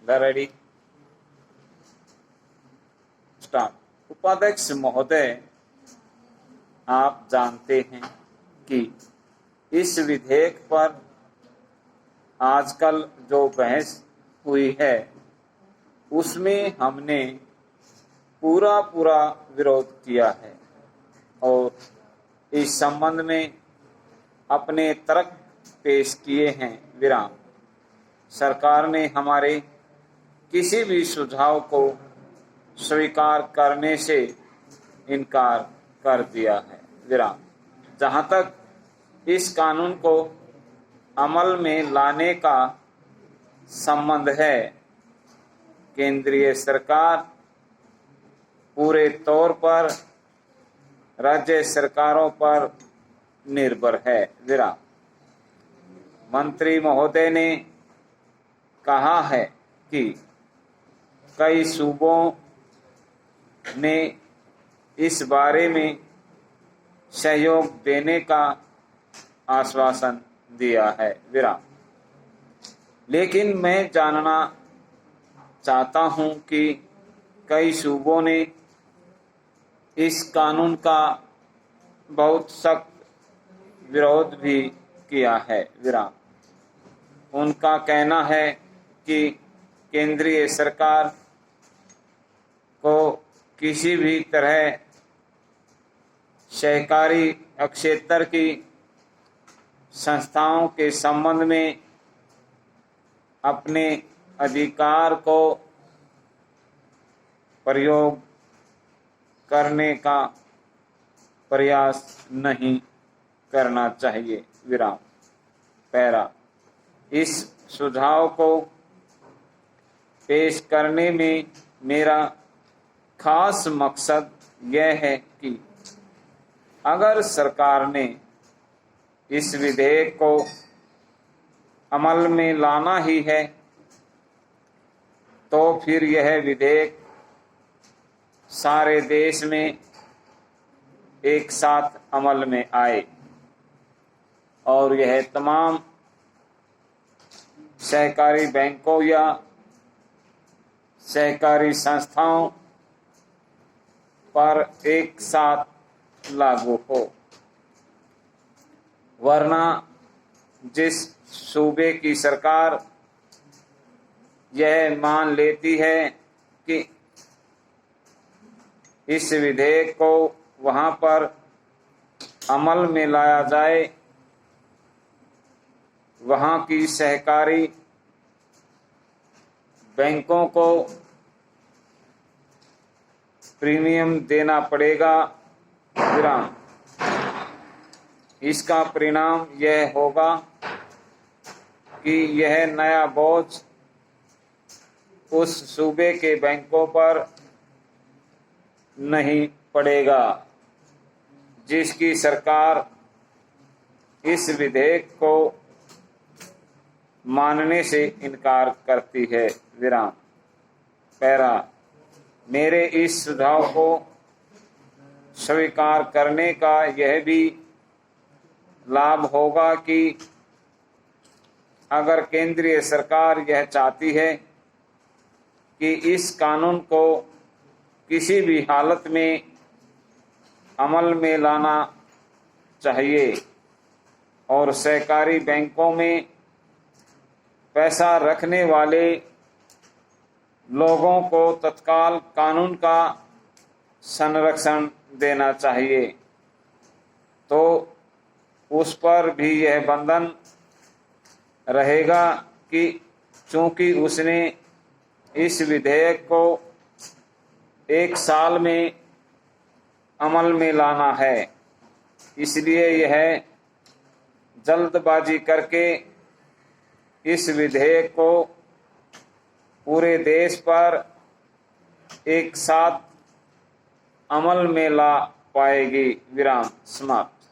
Ready start. उपाध्यक्ष महोदय, आप जानते हैं कि इस विधेयक पर आजकल जो बहस हुई है उसमें हमने पूरा विरोध किया है और इस संबंध में अपने तर्क पेश किए हैं। विराम। सरकार ने हमारे किसी भी सुझाव को स्वीकार करने से इनकार कर दिया है। विराम। जहां तक इस कानून को अमल में लाने का संबंध है, केंद्रीय सरकार पूरे तौर पर राज्य सरकारों पर निर्भर है। विराम। मंत्री महोदय ने कहा है कि कई सूबों ने इस बारे में सहयोग देने का आश्वासन दिया है। विराम। लेकिन मैं जानना चाहता हूं कि कई सूबों ने इस कानून का बहुत सख्त विरोध भी किया है। विराम। उनका कहना है कि केंद्रीय सरकार को किसी भी तरह सहकारी क्षेत्र की संस्थाओं के संबंध में अपने अधिकार को प्रयोग करने का प्रयास नहीं करना चाहिए। विराम। पैरा। इस सुझाव को पेश करने में मेरा खास मकसद यह है कि अगर सरकार ने इस विधेयक को अमल में लाना ही है तो फिर यह विधेयक सारे देश में एक साथ अमल में आए और यह तमाम सहकारी बैंकों या सहकारी संस्थाओं पर एक साथ लागू हो। वरना जिस सूबे की सरकार यह मान लेती है कि इस विधेयक को वहां पर अमल में लाया जाए, वहां की सहकारी बैंकों को प्रीमियम देना पड़ेगा। विराम। इसका परिणाम यह होगा कि यह नया बोझ उस सूबे के बैंकों पर नहीं पड़ेगा जिसकी सरकार इस विधेयक को मानने से इनकार करती है। विराम। पैरा। मेरे इस सुझाव को स्वीकार करने का यह भी लाभ होगा कि अगर केंद्रीय सरकार यह चाहती है कि इस कानून को किसी भी हालत में अमल में लाना चाहिए और सहकारी बैंकों में पैसा रखने वाले लोगों को तत्काल कानून का संरक्षण देना चाहिए, तो उस पर भी यह बंधन रहेगा कि चूंकि उसने इस विधेयक को एक साल में अमल में लाना है, इसलिए यह जल्दबाजी करके इस विधेयक को पूरे देश पर एक साथ अमल में ला पाएगी। विराम। समाप्त।